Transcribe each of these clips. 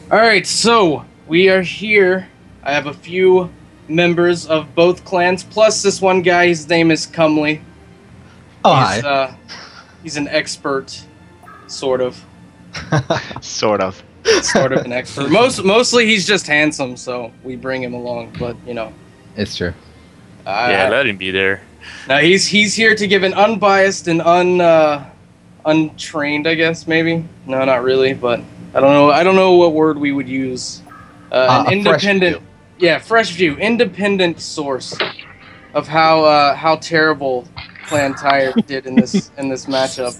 Alright, so we are here. I have a few members of both clans, plus this one guy, his name is Comely. Oh, He's, hi. He's an expert, sort of. Sort of. Sort of an expert. Mostly he's just handsome, so we bring him along, but, you know. It's true. Yeah, let him be there. Now he's here to give an unbiased and untrained, I guess, maybe. No, not really, but I don't know what word we would use. An independent, fresh view, independent source of how terrible Clan Tire did in this matchup,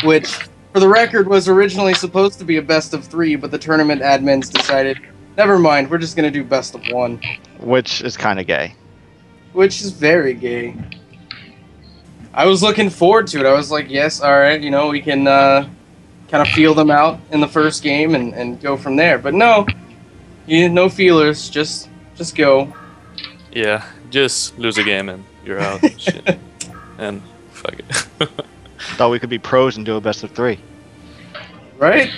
which, for the record, was originally supposed to be a best of 3, but the tournament admins decided, never mind, we're just gonna do best of 1, Which is kind of gay. which is very gay. I was looking forward to it. I was like, yes, all right, you know, we can kind of feel them out in the first game and go from there. But no, no feelers, just go. Yeah, just lose a game and you're out. Shit. And fuck it. Thought we could be pros and do a best of 3. Right?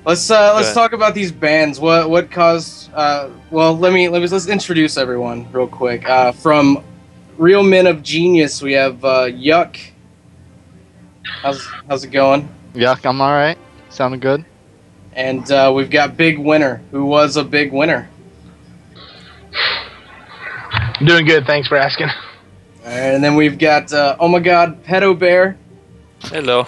Let's talk about these bans. What caused? Well, let's introduce everyone real quick. From Real Men of Genius, we have Yuck. How's it going? Yuck, I'm alright. Sounding good. And we've got Big Winner, who was a big winner. Doing good, thanks for asking. And then we've got OMGPedoBear. Hello.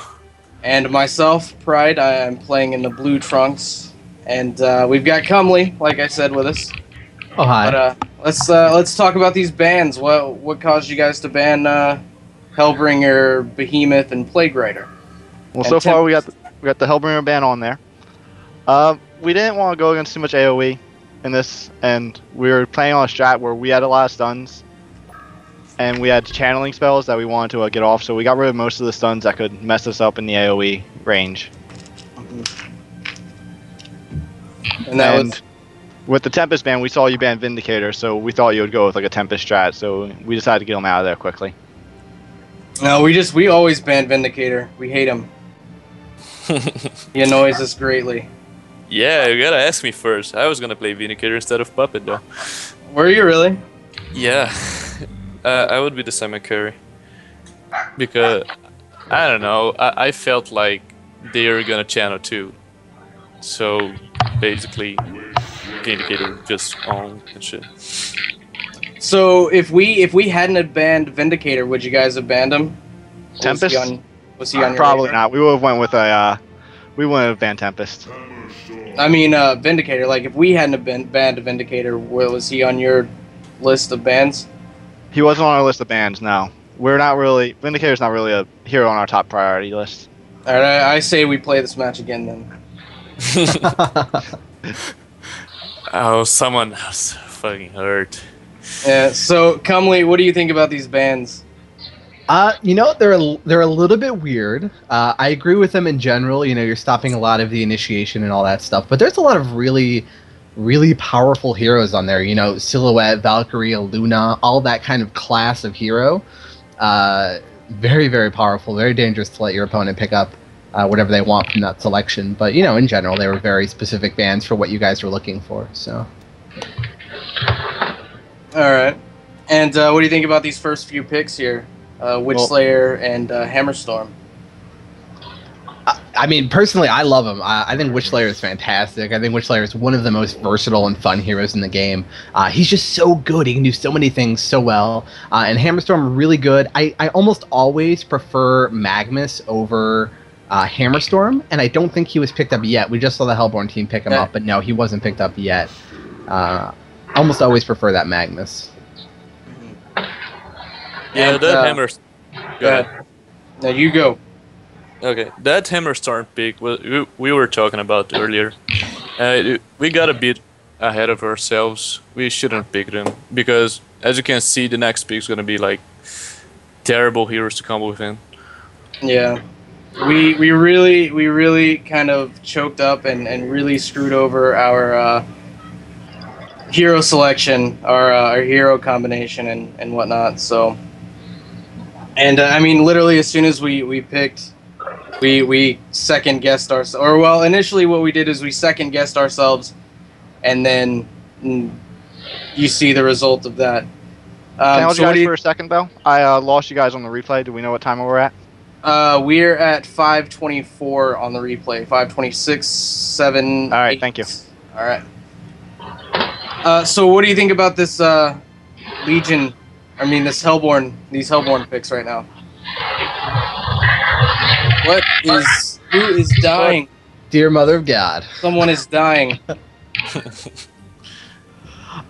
And myself, Pride. I am playing in the blue trunks. And we've got Comely, like I said, with us. Oh, hi. But let's talk about these bans. What caused you guys to ban Hellbringer, Behemoth, and Plague Rider? Well, And so far we got Tempest. the Hellbringer ban on there. We didn't want to go against too much AoE in this, and we were playing on a strat where we had a lot of stuns, and we had channeling spells that we wanted to get off, so we got rid of most of the stuns that could mess us up in the AoE range. And with the Tempest ban, we saw you ban Vindicator, so we thought you would go with like a Tempest strat, so we decided to get him out of there quickly. No, we always ban Vindicator. We hate him. He annoys us greatly. Yeah, you gotta ask me first. I was gonna play Vindicator instead of Puppet though. Were you really? Yeah. I would be the Simon Curry. Because, I don't know, I felt like they were gonna channel too. So, basically, Vindicator just on and shit. So if we hadn't had banned Vindicator, would you guys have banned him? Or Tempest? Was he on your Probably radar? not. We would have went with a. We wouldn't have banned Tempest. I mean, Vindicator. Like, if we hadn't have been banned Vindicator, was he on your list of bans? He wasn't on our list of bans. No, we're not really. Vindicator's not really a hero on our top priority list. All right, I say we play this match again then. Oh, someone was fucking hurt. Yeah. So, Comely, what do you think about these bans? You know, they're a little bit weird. I agree with them in general. You know, you're stopping a lot of the initiation and all that stuff. But there's a lot of really powerful heroes on there. You know, Silhouette, Valkyrie, Luna, all that kind of class of hero. Very powerful, very dangerous to let your opponent pick up whatever they want from that selection. But, you know, in general, they were very specific bans for what you guys were looking for. So. All right. And what do you think about these first few picks here? Witchslayer and Hammerstorm. I mean, personally, I love him. I think Witchslayer is fantastic. I think Witchslayer is one of the most versatile and fun heroes in the game. He's just so good. He can do so many things so well. And Hammerstorm, really good. I almost always prefer Magnus over Hammerstorm, and I don't think he was picked up yet. We just saw the Hellborn team pick him up, but no, he wasn't picked up yet. Almost always prefer that Magnus. Yeah, And, that Hammer. Go ahead. Now you go. Okay, that Hammerstorm pick we were talking about earlier. We got a bit ahead of ourselves. We shouldn't pick them because, as you can see, the next pick is gonna be like terrible heroes to combo with him. Yeah, we really kind of choked up and really screwed over our hero selection, our hero combination and whatnot. So, and I mean, literally as soon as we picked we second guessed ourselves, or well, initially what we did is we second guessed ourselves, and then you see the result of that. Can I hold you guys for a second, though? I lost you guys on the replay. Do we know what time we're at? We're at 5:24 on the replay. 5:26, 7. All right, 8. thank you. All right. So what do you think about this Legion? I mean, this Hellborn. These Hellborn picks right now. Who is dying? Dear Mother of God. Someone is dying.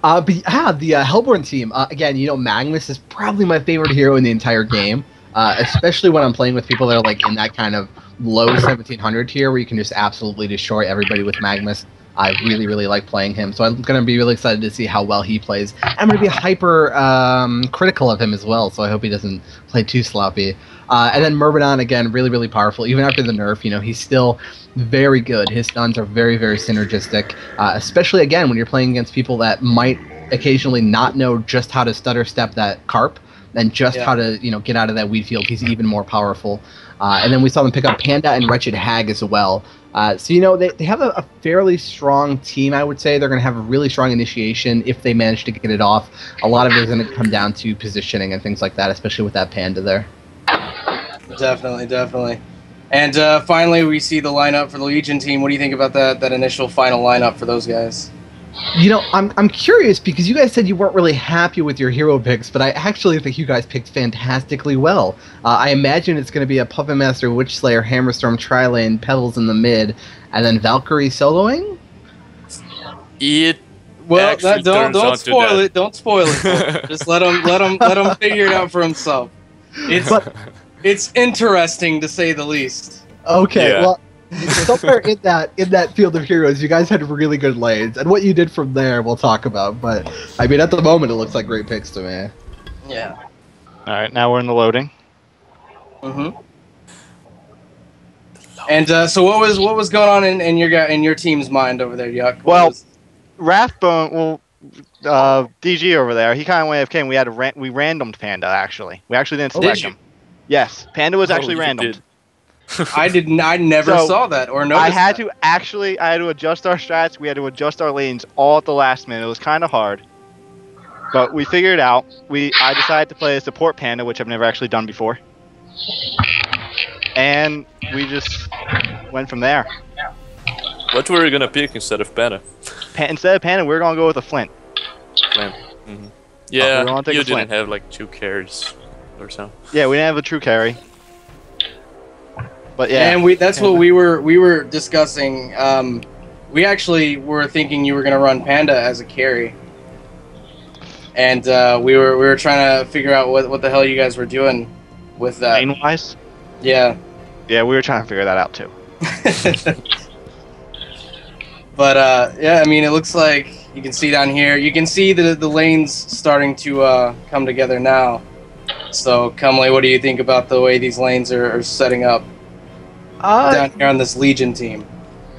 But yeah, the Hellborn team. Again, you know, Magnus is probably my favorite hero in the entire game. Especially when I'm playing with people that are like in that kind of low 1700 tier where you can just absolutely destroy everybody with Magnus. I really, really like playing him, so I'm going to be really excited to see how well he plays. I'm going to be hyper critical of him as well, so I hope he doesn't play too sloppy. And then Myrmidon, again, really, really powerful. Even after the nerf, you know, he's still very good. His stuns are very, very synergistic, especially, again, when you're playing against people that might occasionally not know just how to stutter step that carp and just how to, you know, get out of that weed field. He's even more powerful. And then we saw them pick up Panda and Wretched Hag as well. So, you know, they have a fairly strong team, I would say. They're going to have a really strong initiation if they manage to get it off. A lot of it is going to come down to positioning and things like that, especially with that Panda there. Definitely, definitely. And finally, we see the lineup for the Legion team. What do you think about that initial final lineup for those guys? You know, I'm curious because you guys said you weren't really happy with your hero picks, but I actually think you guys picked fantastically well. I imagine it's going to be a Puppet Master, Witch Slayer, Hammerstorm, Tri-Lane, Petals in the mid, and then Valkyrie soloing? Well, don't spoil it. Don't spoil it. Just let him figure it out for himself. It's interesting to say the least. Okay, well, somewhere in that field of heroes, you guys had really good lanes, and what you did from there, we'll talk about. But I mean, at the moment, it looks like great picks to me. Yeah. All right, now we're in the loading. Mhm. And so, what was going on in your team's mind over there, Yuck? Rathbone, DG over there, he kind of went AFK, and we randomed Panda, actually. We actually didn't select him. Yes, Panda was actually randomed. I never saw that or noticed. I had to adjust our strats. We had to adjust our lanes all at the last minute. It was kind of hard, but we figured it out. I decided to play a support Panda, which I've never actually done before, and we just went from there. What were you gonna pick instead of Panda? Instead of Panda, we were gonna go with a Flint. Flint. Mm-hmm. Yeah, you didn't have like 2 carries or so. Yeah, we didn't have a true carry. But yeah, and that's what we were discussing. We actually were thinking you were gonna run Panda as a carry, and we were trying to figure out what the hell you guys were doing with that. Lane wise. Yeah. Yeah, we were trying to figure that out too. But yeah, I mean, it looks like you can see down here. You can see the lanes starting to come together now. So, Cumley, what do you think about the way these lanes are setting up? Down here on this Legion team.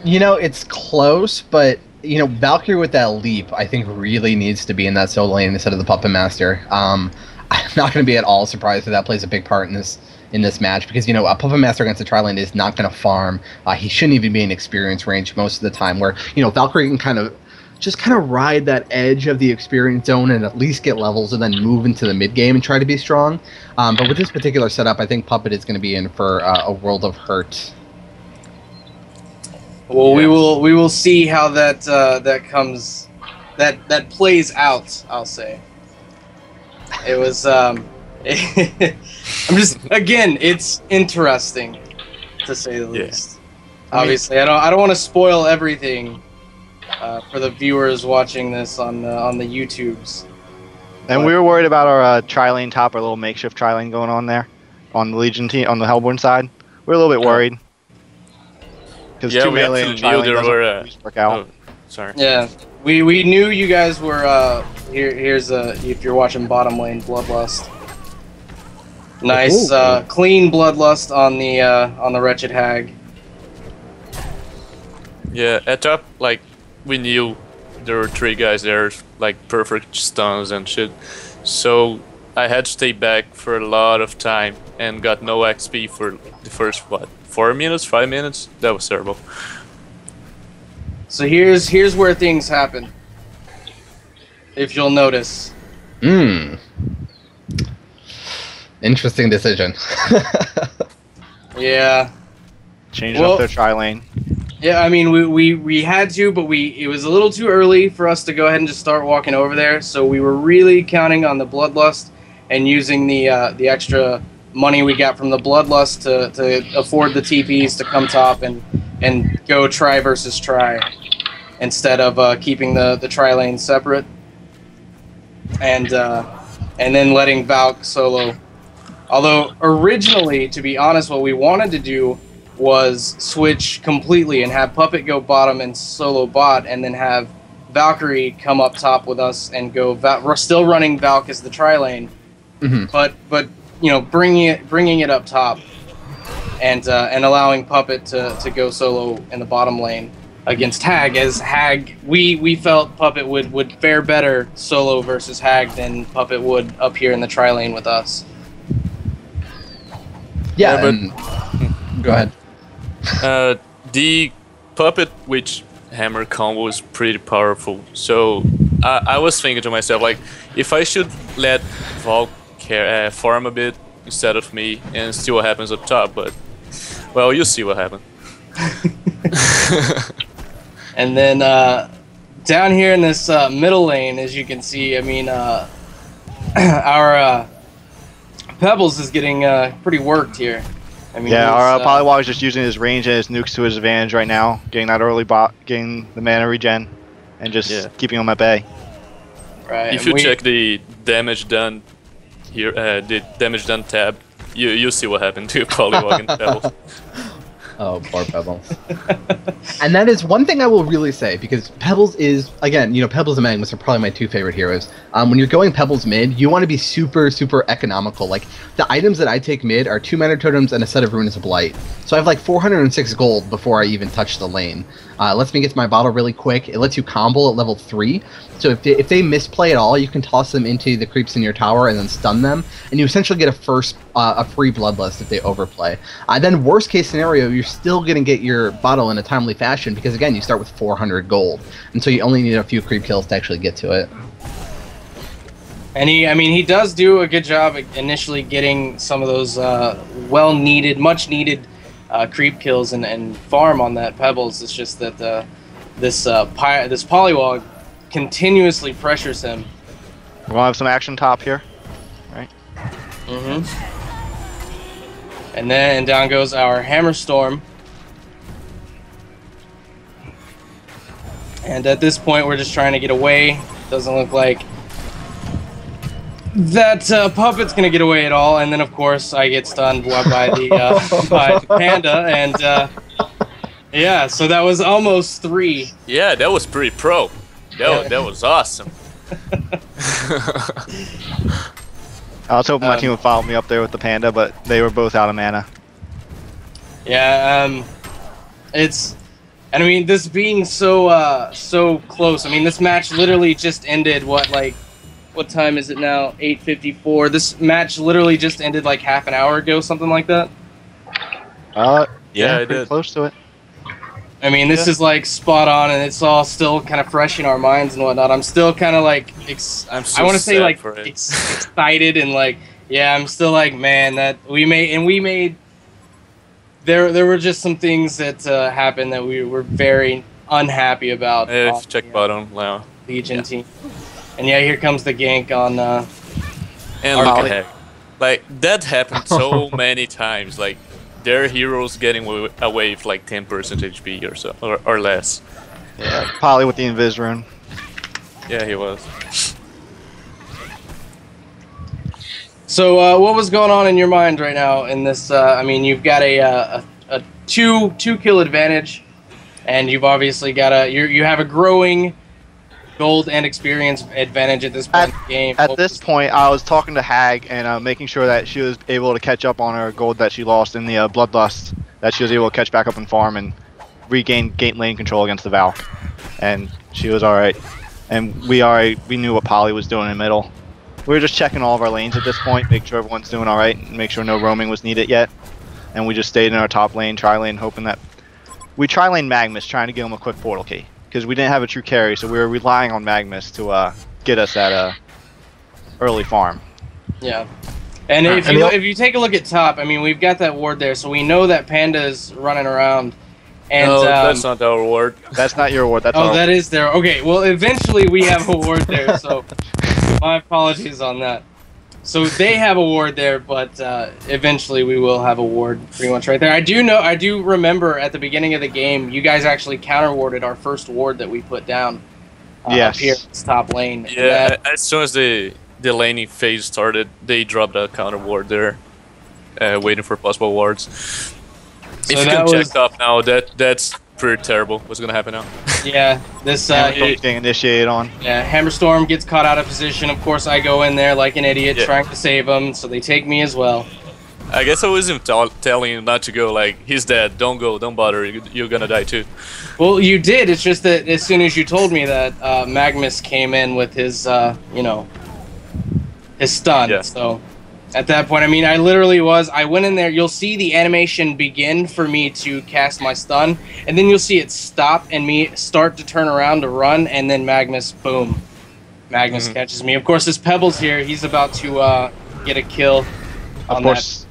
You know, it's close, but, you know, Valkyrie with that leap, I think, really needs to be in that solo lane instead of the Puppet Master. I'm not going to be at all surprised that plays a big part in this match because, you know, a Puppet Master against a Tri-Lane is not going to farm. He shouldn't even be in experience range most of the time, where, you know, Valkyrie can kind of ride that edge of the experience zone and at least get levels and then move into the mid game and try to be strong. But with this particular setup, I think Puppet is going to be in for a world of hurt. Well, we will see how that plays out. I'll say. It was I'm just it's interesting to say the least. Obviously, I don't want to spoil everything. For the viewers watching this on the YouTubes. And we were worried about our tri-lane top, our little makeshift tri-lane going on there, on the Legion team, on the Hellborn side. We're a little bit worried. Because two melee and tri-lane doesn't work out. Sorry. Yeah, we knew you guys were, here's if you're watching bottom lane, Bloodlust. Nice, clean Bloodlust on the Wretched Hag. Yeah, at top, like, we knew there were 3 guys there, like perfect stuns and shit. So I had to stay back for a lot of time and got no XP for the first 4 minutes, 5 minutes. That was terrible. So here's where things happen. If you'll notice. Interesting decision. Yeah. Changing up their tri-lane. Yeah, I mean we had to, but it was a little too early for us to go ahead and just start walking over there. So we were really counting on the Bloodlust and using the extra money we got from the Bloodlust to afford the TPs to come top and go try versus try instead of keeping the tri lane separate and then letting Valk solo. Although originally, to be honest, what we wanted to do was switch completely and have Puppet go bottom and solo bot, and then have Valkyrie come up top with us and go. We're still running Valk as the tri lane, but you know, bringing it up top and allowing Puppet to go solo in the bottom lane against Hag. As Hag, we felt Puppet would fare better solo versus Hag than Puppet would up here in the tri lane with us. Yeah, go ahead. The Puppet witch hammer combo is pretty powerful. So I was thinking to myself, like, if I should let Valk farm a bit instead of me and see what happens up top. But well, you'll see what happens. And then down here in this middle lane, as you can see, I mean, our Pebbles is getting pretty worked here. I mean, yeah, our Pollywog is just using his range and his nukes to his advantage right now, getting that early bot, getting the mana regen, and just keeping him at bay. Right. If you check the damage done here, the damage done tab, you see what happened to Pollywog and Pebbles. Oh, poor Pebbles. And that is one thing I will really say, because Pebbles is, again, you know, Pebbles and Magnus are probably my two favorite heroes. When you're going Pebbles mid, you want to be super, super economical. Like, the items that I take mid are 2 mana totems and a set of Runes of Blight. So I have like 406 gold before I even touch the lane. It lets me get to my bottle really quick. It lets you combo at level 3. So if they misplay at all, you can toss them into the creeps in your tower and then stun them, and you essentially get a free Bloodlust if they overplay. Then worst case scenario, you're still going to get your bottle in a timely fashion because, again, you start with 400 gold, and so you only need a few creep kills to actually get to it. And he does do a good job initially getting some of those well-needed, much-needed creep kills and farm on that Pebbles. It's just that this Pollywog continuously pressures him. We want to have some action top here, right? And then down goes our Hammerstorm. And at this point, we're just trying to get away. Doesn't look like that Puppet's gonna get away at all. And then, of course, I get stunned by the by Panda. And yeah, so that was almost 3. Yeah, that was pretty pro. That was awesome. I was hoping my team would follow me up there with the Panda, but they were both out of mana. Yeah, and I mean, this being so close. I mean, this match literally just ended. What time is it now? 8:54. This match literally just ended like half an hour ago, something like that. Yeah, I pretty did. close to it. I mean, this is like spot on, and it's all still kind of fresh in our minds and whatnot. I'm still kind of like, I want to say like excited and like, yeah, I'm still like, man, that we made. There were just some things that happened that we were very unhappy about. Check bottom now. Legion team, and yeah, here comes the gank on. And look at Hag. Like that happened so many times. Like their heroes getting away with like 10% HP or so, or less. Yeah, Polly with the Invis rune. Yeah, he was. So, what was going on in your mind right now in this? I mean, you've got a two kill advantage, and you've obviously got you have a growing gold and experience advantage at this point in the game. At this point, I was talking to Hag and making sure that she was able to catch up on her gold that she lost in the Bloodlust, that she was able to catch back up and farm and regain gate lane control against the Valk, and she was all right. And we knew what Polly was doing in the middle. We were just checking all of our lanes at this point, make sure everyone's doing all right, and make sure no roaming was needed yet. and we just stayed in our top lane, tri-lane, hoping that we tri-lane Magnus, trying to give him a quick portal key because we didn't have a true carry, so we were relying on Magnus to get us that early farm. Yeah. And if you take a look at top, I mean, we've got that ward there, so we know that Panda is running around. And, no, that's not our ward. That's not your ward. That's our that is there. Okay, well, eventually we have a ward there, so my apologies on that. So they have a ward there, but eventually we will have a ward pretty much right there. I do remember at the beginning of the game, you guys actually counter-warded our first ward that we put down. Yes. Up here, it's top lane. Yeah, as soon as the laning phase started, they dropped a counter ward there, waiting for possible wards. So if you can check top now, that's pretty terrible. What's gonna happen now? Yeah, this getting initiated on. Yeah, Hammerstorm gets caught out of position. Of course, I go in there like an idiot trying to save him, so they take me as well. I guess I wasn't telling him not to go. Like, he's dead. Don't go. Don't bother. You're gonna die too. Well, you did. It's just that as soon as you told me that, Magnus came in with his, his stun. Yeah. So at that point, I mean, I went in there. You'll see the animation begin for me to cast my stun, and then you'll see it stop and me start to turn around to run, and then Magnus, boom. Magnus catches me. Of course, this Pebbles here, he's about to get a kill. Of course.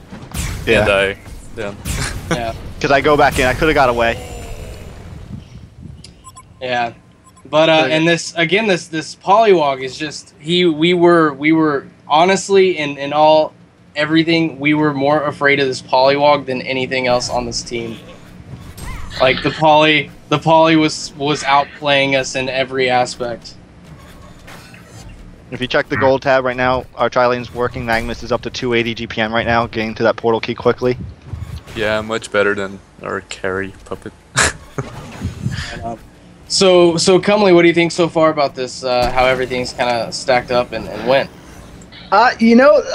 Yeah. And I. Yeah. Yeah. Because I go back in. I could have got away. Yeah. But and this Pollywog is just we were honestly in everything we were more afraid of this Pollywog than anything else on this team. Like the Polly was outplaying us in every aspect. If you check the gold tab right now, our tri-lane's working. Magnus is up to 280 GPM right now, getting to that portal key quickly. Yeah, much better than our carry puppet. So Cumley, what do you think so far about this? How everything's kind of stacked up and went? A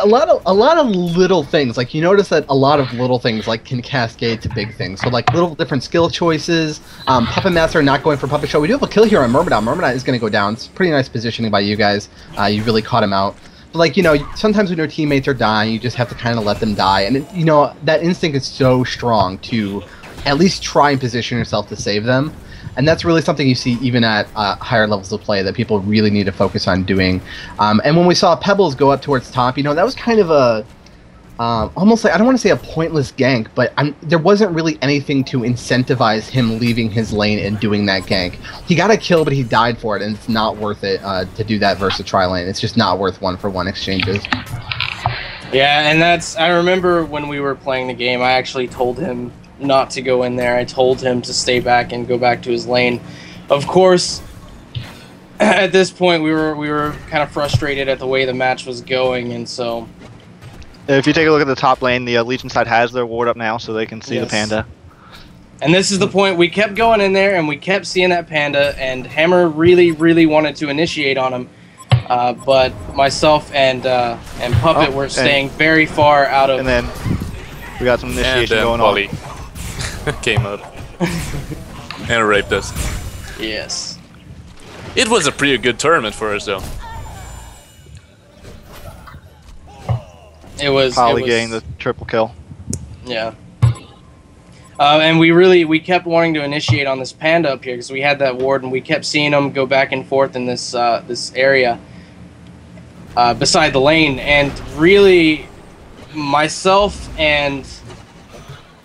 lot of little things. Like, you notice that a lot of little things like can cascade to big things. So like little different skill choices. Puppet Master not going for Puppet Show. We do have a kill here on Myrmidon. Myrmidon is going to go down. It's pretty nice positioning by you guys. You really caught him out. But like, sometimes when your teammates are dying, you just have to kind of let them die. And that instinct is so strong to at least try and position yourself to save them. And that's really something you see even at higher levels of play that people really need to focus on doing. And when we saw Pebbles go up towards top, that was kind of a almost like, I don't want to say a pointless gank, but there wasn't really anything to incentivize him leaving his lane and doing that gank. He got a kill, but he died for it, and it's not worth it to do that versus tri-lane. It's just not worth one-for-one exchanges. Yeah, and I remember when we were playing the game, I actually told him not to go in there. I told him to stay back and go back to his lane. Of course, at this point we were kind of frustrated at the way the match was going, and so if you take a look at the top lane, the Legion side has their ward up now, so they can see the Panda. And this is the point. We kept going in there and we kept seeing that Panda, and Hammer really wanted to initiate on him, but myself and Puppet were staying very far out of. And then we got some initiation going Polly on. came up and raped us. Yes. It was a pretty good tournament for us, though. It was. Polly getting the triple kill. Yeah. And we kept wanting to initiate on this Panda up here because we had that ward, and we kept seeing him go back and forth in this this area beside the lane, and really, myself and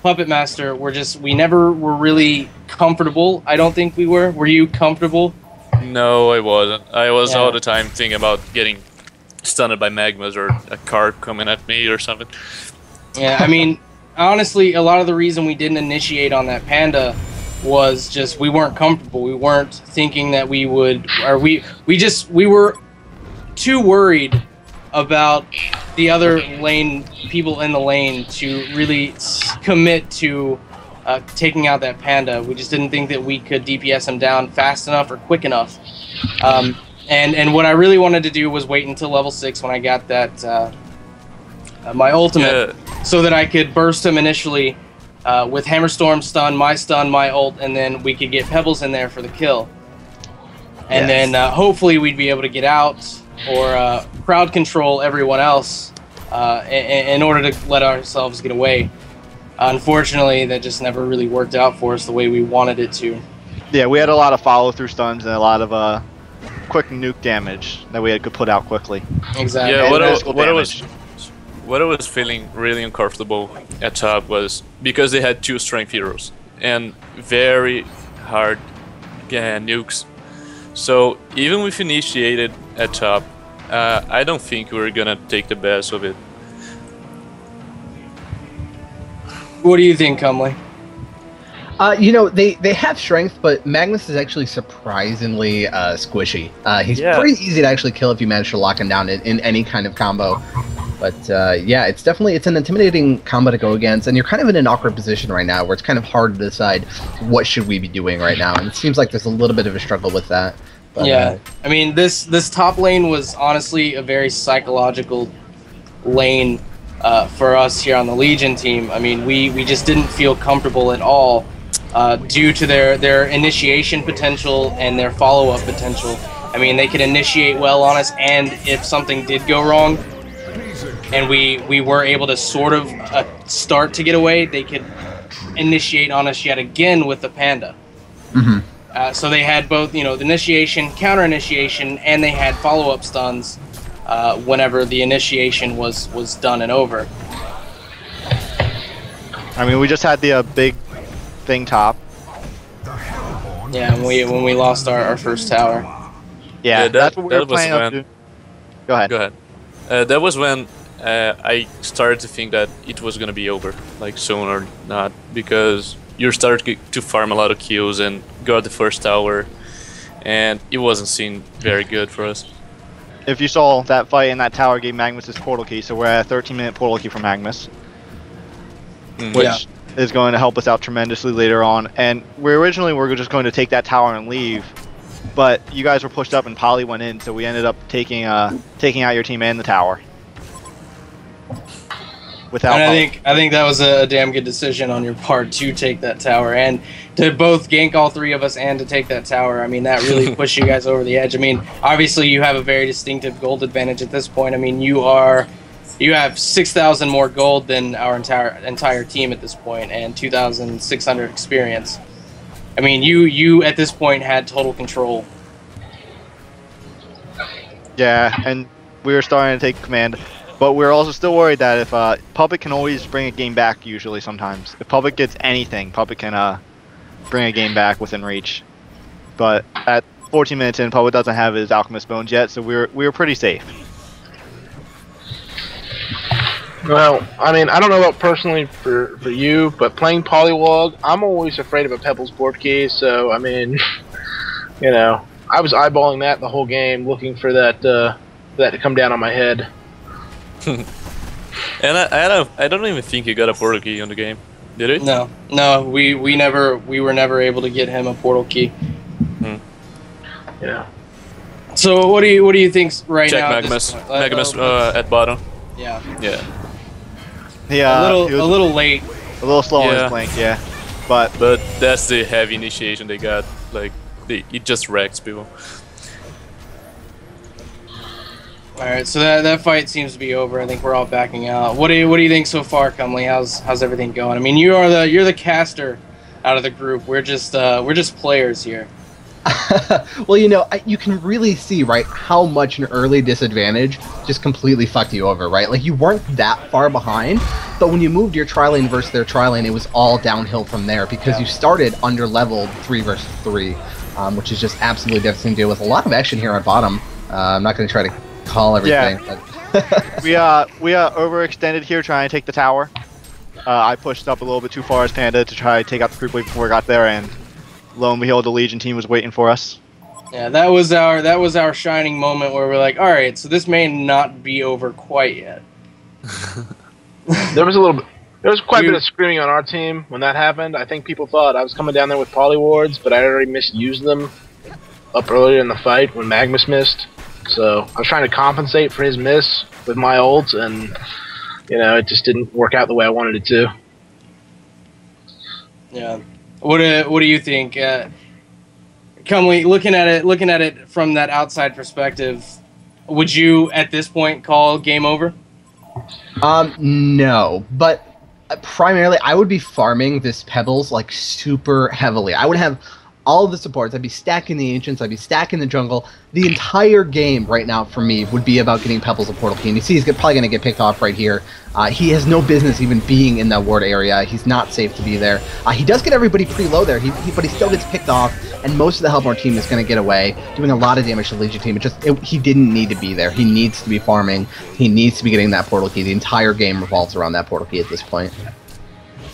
Puppet Master we never were really comfortable. I don't think we were. Were you comfortable? No, I wasn't. I was all the time thinking about getting stunned by magmas or a car coming at me or something. Yeah, I mean, honestly, a lot of the reason we didn't initiate on that Panda was just we weren't comfortable. We weren't thinking that we would, or we were too worried about the other lane people in the lane to really commit to taking out that Panda. We just didn't think that we could DPS him down fast enough or quick enough. And what I really wanted to do was wait until level 6 when I got that my ultimate, so that I could burst him initially with Hammerstorm stun, my ult, and then we could get Pebbles in there for the kill. And then hopefully we'd be able to get out or crowd control everyone else in order to let ourselves get away. Unfortunately, that just never really worked out for us the way we wanted it to. Yeah, we had a lot of follow-through stuns and a lot of quick nuke damage that we could put out quickly. Exactly. Yeah, And what I was feeling really uncomfortable at top was because they had 2 strength heroes and very hard nukes. So even with initiated at top, I don't think we're gonna take the best of it. What do you think, Cumley? You know, they have strength, but Magnus is actually surprisingly squishy. He's pretty easy to actually kill if you manage to lock him down in any kind of combo. But yeah, it's an intimidating combo to go against, and you're kind of in an awkward position right now where it's kind of hard to decide what should we be doing right now, and it seems like there's a little bit of a struggle with that. But, yeah, I mean, this top lane was honestly a very psychological lane for us here on the Legion team. I mean, we just didn't feel comfortable at all due to their initiation potential and their follow-up potential. I mean, they could initiate well on us, and if something did go wrong, and we were able to sort of start to get away, they could initiate on us yet again with the Panda. Mm-hmm. So they had both, you know, the initiation, counter initiation, and they had follow-up stuns whenever the initiation was done and over. I mean, we just had the big thing top. Yeah, when we lost our first tower. Yeah, that's what we were that was planning on when. doing. Go ahead. Go ahead. That was when I started to think that it was gonna be over, like soon or not, because you started to farm a lot of kills and got the first tower, and it wasn't seen very good for us. If you saw that fight in that tower gave Magnus his portal key, so we're at a 13-minute portal key for Magnus, which is going to help us out tremendously later on. And we originally were just going to take that tower and leave, but you guys were pushed up and Polly went in, so we ended up taking out your team and the tower. Without and I think that was a damn good decision on your part to take that tower and to both gank all 3 of us and to take that tower. I mean, that really pushed you guys over the edge. I mean, obviously you have a very distinctive gold advantage at this point. I mean, you have 6,000 more gold than our entire team at this point and 2,600 experience. I mean, you at this point had total control. Yeah, and we were starting to take command. But we're also still worried that if Puppet can always bring a game back usually sometimes. If Puppet gets anything, Puppet can bring a game back within reach. But at 14 minutes in, Puppet doesn't have his Alchemist Bones yet, so we were pretty safe. Well, I mean, I don't know about personally for you, but playing Pollywog, I'm always afraid of a Pebbles board key, so I mean, you know, I was eyeballing that the whole game, looking for that to come down on my head. And I don't even think he got a portal key on the game, did he? No, we were never able to get him a portal key. Yeah. So what do you think's right Check now? Magnus at bottom. Yeah. Yeah. Yeah. A little late. A little slow on his blink, yeah. But that's the heavy initiation they got. Like it just wrecks people. All right, so that fight seems to be over. I think we're all backing out. What do you think so far, Cumley? How's everything going? I mean, you're the caster out of the group. We're just players here. Well, you know, you can really see, right, how much an early disadvantage just completely fucked you over, right? Like, you weren't that far behind, but when you moved your tri-lane versus their tri-lane, it was all downhill from there because you started under-leveled 3 versus 3, which is just absolutely devastating to deal with. A lot of action here on bottom. I'm not going to try to call everything. Yeah. But we overextended here trying to take the tower. I pushed up a little bit too far as Panda to try to take out the creep wave before we got there, and lo and behold, the Legion team was waiting for us. Yeah, that was our shining moment where we're like, all right, so this may not be over quite yet. There was quite a bit of screaming on our team when that happened. I think people thought I was coming down there with polywards, but I already misused them up earlier in the fight when Magnus missed. So I was trying to compensate for his miss with my ult, and you know, it just didn't work out the way I wanted it to. Yeah. What do you think? Cumley, looking at it from that outside perspective, would you at this point call game over? No, but Primarily, I would be farming this Pebbles like super heavily. I would have all of the supports. I'd be stacking the Ancients. I'd be stacking the jungle. The entire game right now for me would be about getting Pebbles a Portal Key. And you see he's probably going to get picked off right here. He has no business even being in that ward area. He's not safe to be there. He does get everybody pretty low there, but he still gets picked off, and most of the Hellborn team is going to get away, doing a lot of damage to the Legion team. He didn't need to be there. He needs to be farming. He needs to be getting that Portal Key. The entire game revolves around that Portal Key at this point.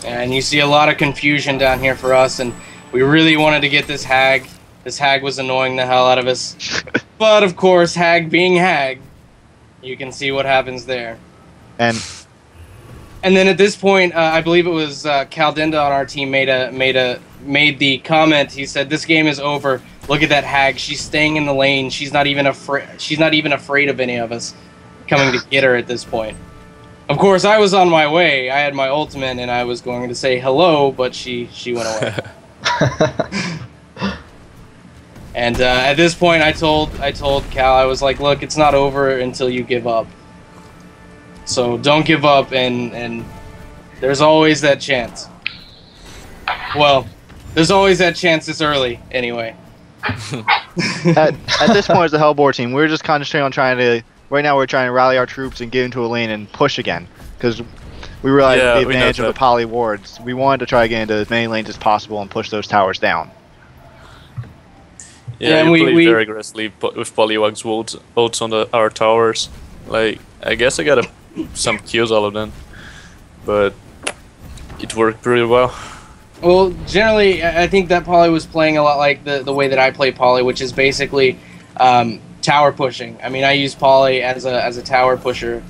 And you see a lot of confusion down here for us, and we really wanted to get this Hag. This Hag was annoying the hell out of us. But, of course, Hag being Hag, you can see what happens there. And then at this point, I believe it was Caldenda on our team made the comment. He said, "This game is over. Look at that Hag. She's staying in the lane. She's not even afraid of any of us coming to get her at this point." Of course, I was on my way. I had my ultimate, and I was going to say hello, but she went away. And at this point, I told Cal, I was like, "Look, it's not over until you give up. So don't give up, and there's always that chance." Well, there's always that chance this early, anyway. at this point, as the Hellborn team, we're just concentrating on trying to. Right now, we're trying to rally our troops and get into a lane and push again, because we realized the advantage of the poly wards. We wanted to try to get into as many lanes as possible and push those towers down. Yeah, and we played very aggressively with Pollywog's ults on our towers. Like, I guess I got some kills all of them, but it worked pretty well. Well, generally, I think that Poly was playing a lot like the way that I play Poly, which is basically tower pushing. I mean, I use Poly as a tower pusher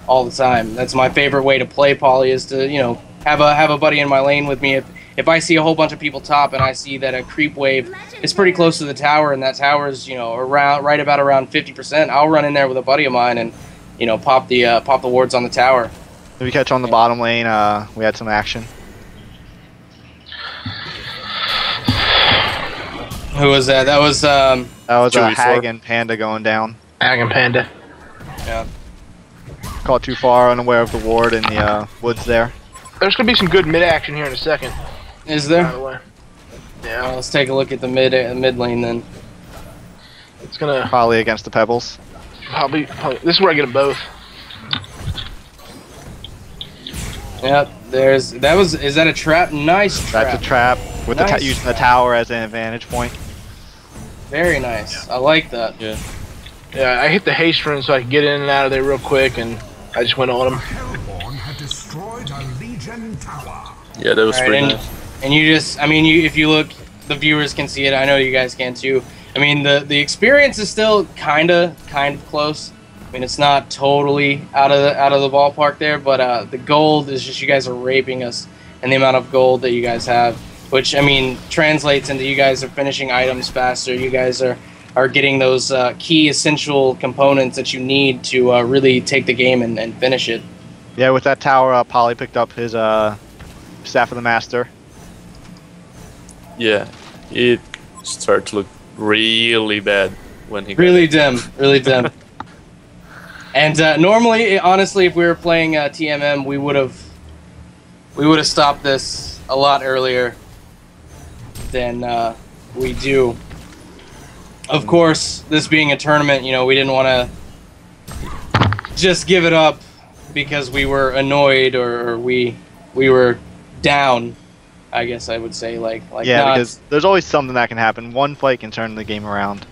all the time. That's my favorite way to play Poly, is to, you know, have a buddy in my lane with me. If I see a whole bunch of people top and I see that a creep wave is pretty close to the tower, and that tower is, you know, right about around 50%, I'll run in there with a buddy of mine and, you know, pop the wards on the tower. If you catch on the bottom lane, we had some action. Who was that? That was a Hag and Panda going down. Hag and Panda. Yeah. Caught too far, unaware of the ward in the woods there. There's gonna be some good mid action here in a second. Is there? By the way. Yeah. Well, let's take a look at the mid lane then. It's gonna probably against the Pebbles. Probably. This is where I get them both. Yep. Is that a trap? Nice trap. That's a trap with nice. using the tower as an advantage point. Very nice. I like that. Yeah. Yeah, I hit the haste rune so I could get in and out of there real quick, and I just went on them. Yeah, that was pretty nice. And you just, I mean, if you look, the viewers can see it. I know you guys can too. I mean, the experience is still kind of close. I mean, it's not totally out of the ballpark there, but the gold is just, you guys are raping us, and the amount of gold that you guys have, which, I mean, translates into you guys are finishing items faster. You guys are getting those key essential components that you need to really take the game and finish it. Yeah, with that tower, Poly picked up his Staff of the Master. Yeah, it started to look really bad when he really dim. And normally, honestly, if we were playing TMM, we would have stopped this a lot earlier than we do. Of course, this being a tournament, you know, we didn't want to just give it up because we were annoyed or we were down. I guess I would say like yeah, because there's always something that can happen. One fight can turn the game around.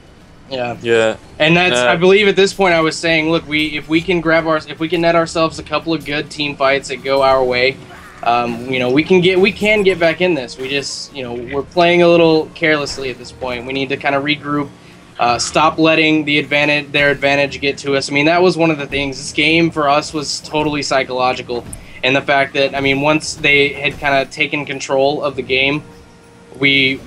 Yeah. Yeah. And that's I believe at this point I was saying, look, if we can net ourselves a couple of good team fights that go our way, you know, we can get back in this. We just, you know, we're playing a little carelessly at this point. We need to kind of regroup, stop letting their advantage get to us. I mean, that was one of the things. This game for us was totally psychological. And the fact that, I mean, once they had kind of taken control of the game, we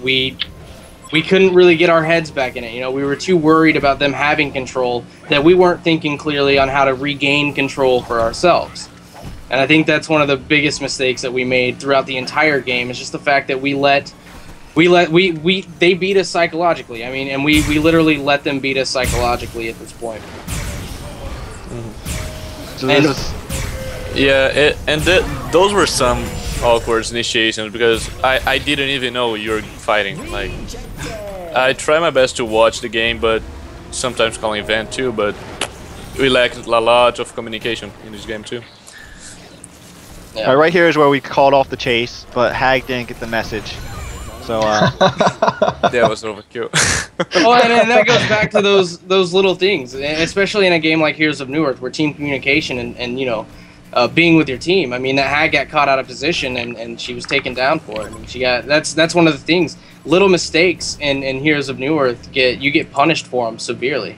couldn't really get our heads back in it. You know, we were too worried about them having control that we weren't thinking clearly on how to regain control for ourselves. And I think that's one of the biggest mistakes that we made throughout the entire game. Is just the fact that they beat us psychologically. I mean, and we literally let them beat us psychologically at this point. So Yeah, those were some awkward initiations because I didn't even know you were fighting. Like, I try my best to watch the game, but sometimes calling event too. But we lacked a lot of communication in this game too. Yeah. Right here is where we called off the chase, but Hag didn't get the message. So that was overkill. Well, and that goes back to those little things, especially in a game like Heroes of Newerth, where team communication and you know, being with your team. I mean, that Hag got caught out of position and she was taken down for it. I mean, she got that's one of the things. Little mistakes in Heroes of Newerth you get punished for them severely.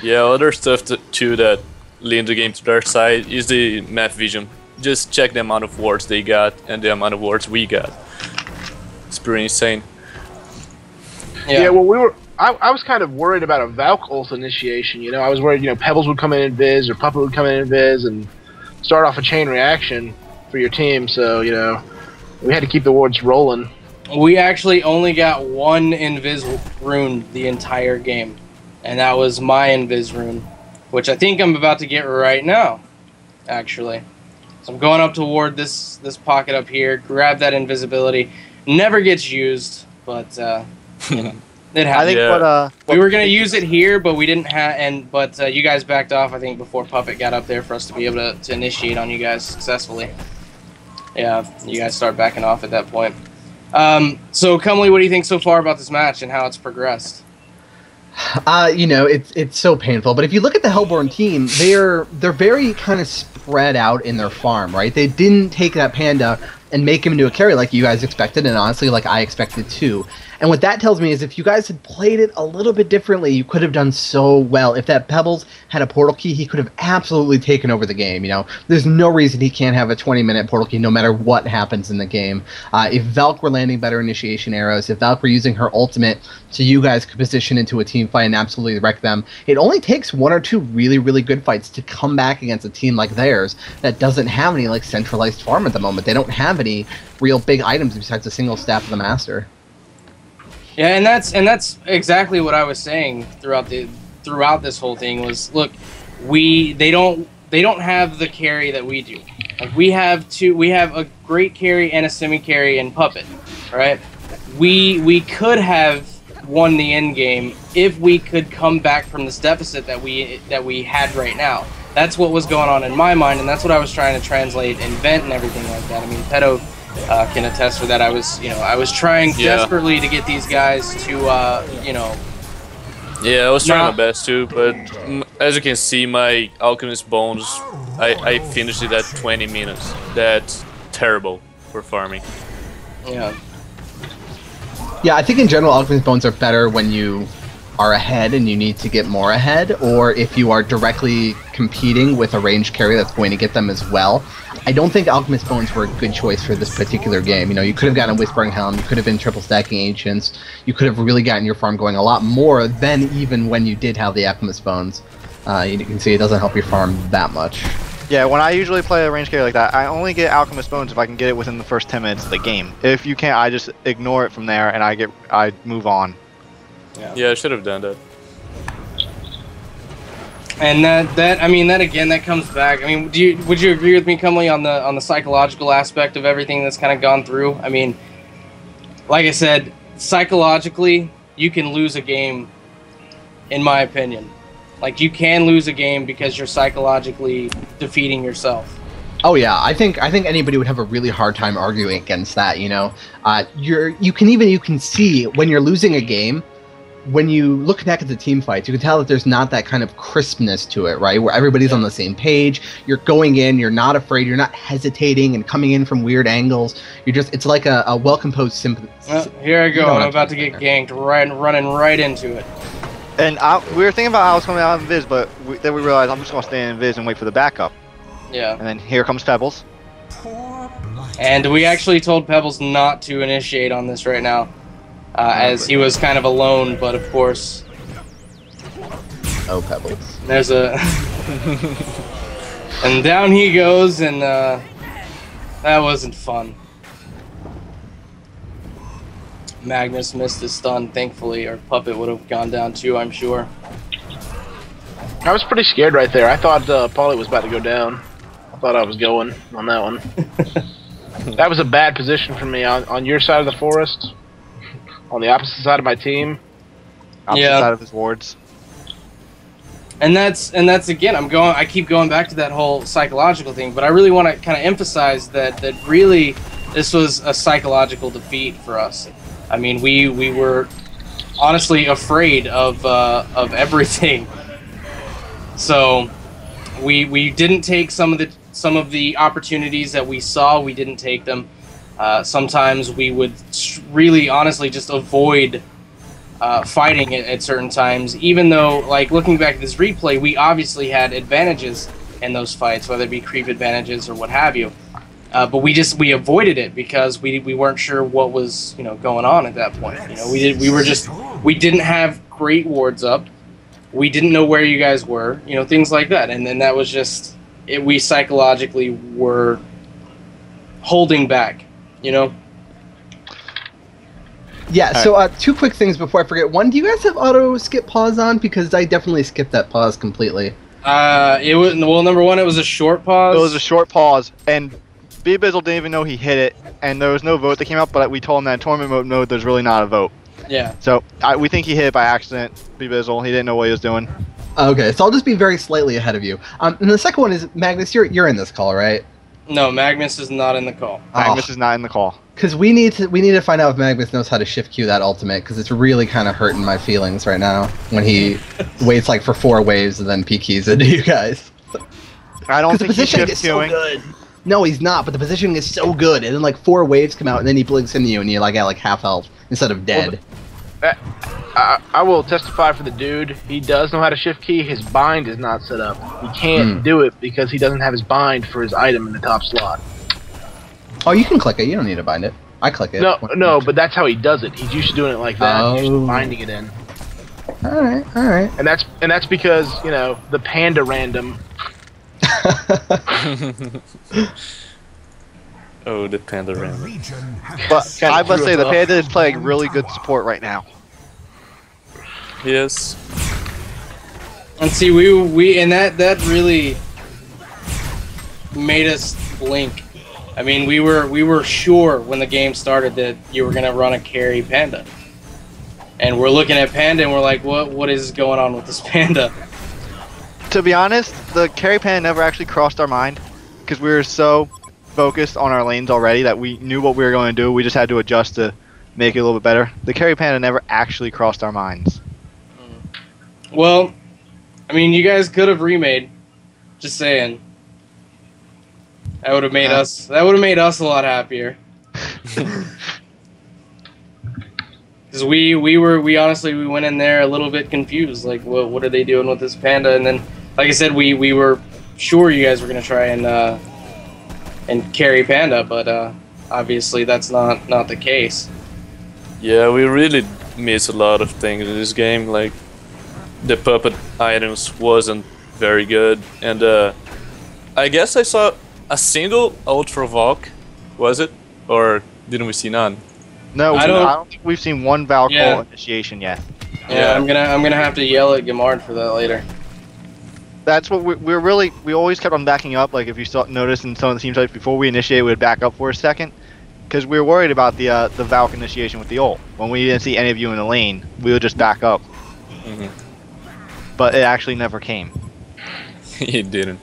Yeah, other stuff too that leans the game to their side is the map vision. Just check the amount of wards they got and the amount of wards we got. It's pretty insane. Yeah, well, I was kind of worried about a Valk ult initiation. You know, I was worried, you know, Pebbles would come in and Viz or Puppet would come in and Viz and start off a chain reaction for your team. So, you know, we had to keep the wards rolling. We actually only got one Invis rune the entire game, and that was my Invis rune, which I think I'm about to get right now, actually. So I'm going up toward this pocket up here, grab that invisibility. Never gets used, but you know, it happens. I think we were gonna use it here, but we didn't have, but you guys backed off. I think before Puppet got up there for us to be able to initiate on you guys successfully. Yeah, you guys start backing off at that point. So Cumley, what do you think so far about this match and how it's progressed? You know, it's so painful. But if you look at the Hellborn team, they're very kind of spread out in their farm, right? They didn't take that Panda and make him into a carry like you guys expected, and honestly, like I expected too. And what that tells me is if you guys had played it a little bit differently, you could have done so well. If that Pebbles had a portal key, he could have absolutely taken over the game. You know, there's no reason he can't have a 20-minute portal key no matter what happens in the game. If Valk were landing better initiation arrows, if Valk were using her ultimate so you guys could position into a team fight and absolutely wreck them, it only takes one or two really, really good fights to come back against a team like theirs that doesn't have any like centralized farm at the moment. They don't have any real big items besides a single Staff of the Master. Yeah, and that's exactly what I was saying throughout this whole thing was, look, they don't have the carry that we do. Like we have a great carry and a semi carry in Puppet, right? We could have won the end game if we could come back from this deficit that we had right now. That's what was going on in my mind, and that's what I was trying to translate and vent and everything like that. I mean, Pedo can attest for that. I was trying desperately to get these guys to, you know. Yeah, I was trying my best too, but as you can see, my Alchemist Bones, I finished it at 20 minutes. That's terrible for farming. Yeah. Yeah, I think in general, Alchemist Bones are better when you are ahead and you need to get more ahead, or if you are directly competing with a range carry that's going to get them as well. I don't think Alchemist Bones were a good choice for this particular game. You know, you could have gotten a Whispering Helm, you could have been triple stacking Ancients, you could have really gotten your farm going a lot more than even when you did have the Alchemist Bones. You can see it doesn't help your farm that much. Yeah, when I usually play a range carry like that, I only get Alchemist Bones if I can get it within the first 10 minutes of the game. If you can't, I just ignore it from there and I move on. Yeah, I should have done that. And that comes back. I mean, would you agree with me, Cumley, on the psychological aspect of everything that's kind of gone through? I mean, like I said, psychologically, you can lose a game, in my opinion. Like, you can lose a game because you're psychologically defeating yourself. Oh yeah, I think anybody would have a really hard time arguing against that. You know, you can see when you're losing a game. When you look back at the team fights, you can tell that there's not that kind of crispness to it, right? Where everybody's on the same page. You're going in, you're not afraid, you're not hesitating and coming in from weird angles. It's like a well-composed sympathy. Here I go, I'm about to get ganked, running right into it. And we were thinking about how I was coming out in Viz, but then we realized I'm just going to stay in Viz and wait for the backup. Yeah. And then here comes Pebbles. And we actually told Pebbles not to initiate on this right now. As he was kind of alone, but of course... Oh, Pebbles. There's a... and down he goes, and that wasn't fun. Magnus missed his stun, thankfully, or Puppet would have gone down too, I'm sure. I was pretty scared right there. I thought Polly was about to go down. thought I was going on that one. That was a bad position for me on your side of the forest, on the opposite side of my team. Opposite side of his wards. And that's again, I keep going back to that whole psychological thing, but I really want to kind of emphasize that really this was a psychological defeat for us. I mean, we were honestly afraid of everything. So we didn't take some of the opportunities that we saw. We didn't take them. Sometimes we would really honestly just avoid fighting at certain times, even though, like, looking back at this replay, we obviously had advantages in those fights, whether it be creep advantages or what have you. But we avoided it because we weren't sure what was going on at that point. We didn't have great wards up. We didn't know where you guys were, things like that, and then that was just it. We psychologically were holding back, Yeah, so two quick things before I forget. One, do you guys have auto skip pause on? Because I definitely skipped that pause completely. It was, well, number one, it was a short pause. It was a short pause, and B-Bizzle didn't even know he hit it, and there was no vote that came up, but we told him that in tournament mode there's really not a vote. Yeah. So we think he hit it by accident, B-Bizzle. He didn't know what he was doing. Okay, so I'll just be very slightly ahead of you. And the second one is, Magnus, you're in this call, right? No, Magnus is not in the call. Magnus is not in the call. Because we need to find out if Magnus knows how to shift queue that ultimate, because it's really kind of hurting my feelings right now when he waits like for 4 waves and then PKs into you guys. I don't think he's shift queuing. So good. No, he's not, but the positioning is so good, and then like 4 waves come out, and then he blinks into you, and you're like at like half health instead of dead. Well, I will testify for the dude. He does know how to shift key. His bind is not set up. He can't do it because he doesn't have his bind for his item in the top slot. Oh, you can click it. You don't need to bind it. I click it. No, but that's how he does it. He's used to doing it like that. He's just binding it in. All right. And that's because the panda random. Oh, the panda random. But I must say the panda is playing really good support right now. Yes. And see, we and that really made us blink. I mean, we were sure when the game started that you were gonna run a carry panda, and we're looking at panda and we're like, what is going on with this panda? To be honest, the carry panda never actually crossed our mind because we were so focused on our lanes already that we knew what we were going to do. We just had to adjust to make it a little bit better. The carry panda never actually crossed our minds. Well, I mean, you guys could have remade. Just saying. That would have made us. That would have made us a lot happier. Because we honestly went in there a little bit confused. Like, what are they doing with this panda? And then, like I said, we were sure you guys were gonna try and carry panda, but obviously that's not the case. Yeah, we really missed a lot of things in this game. Like, the puppet items wasn't very good, and I guess I saw a single ult for Valk, was it? Or didn't we see none? No, I don't think we've seen one Valk initiation yet. Yeah, I'm gonna have to yell at Gamard for that later. That's what we always kept on backing up. Like if you noticed in some of the team types before we initiate, we'd back up for a second, because we were worried about the Valk initiation with the ult. When we didn't see any of you in the lane, we would just back up. But it actually never came. It didn't.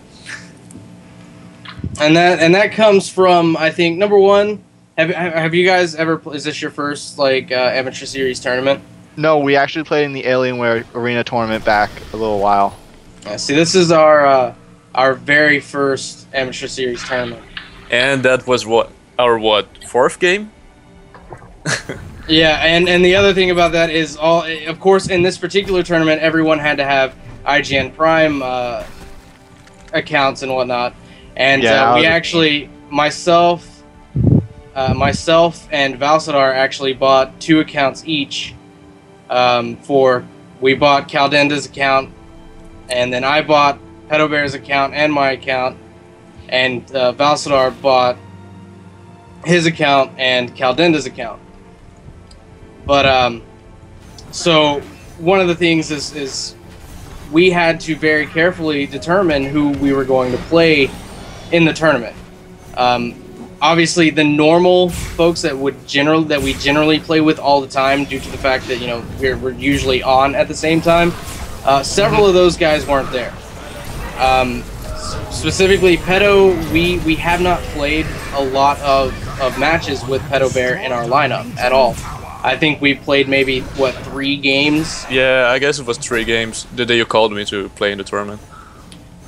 And that comes from, I think, number one. Have you guys ever? Is this your first amateur series tournament? No, we actually played in the Alienware Arena tournament back a little while. Yeah, see, this is our very first amateur series tournament. And that was our 4th game? Yeah, and the other thing about that is, of course, in this particular tournament, everyone had to have IGN Prime accounts and whatnot. And we actually, myself and Valsadar actually bought 2 accounts each. We bought Caldenda's account, and then I bought PedoBear's account and my account, and Valsadar bought his account and Caldenda's account. But so one of the things is we had to very carefully determine who we were going to play in the tournament. Obviously, the normal folks that we generally play with all the time, due to the fact that we're usually on at the same time. Several of those guys weren't there. Specifically, Pedo, we have not played a lot of matches with PedoBear in our lineup at all. I think we played maybe 3 games. Yeah, I guess it was 3 games the day you called me to play in the tournament.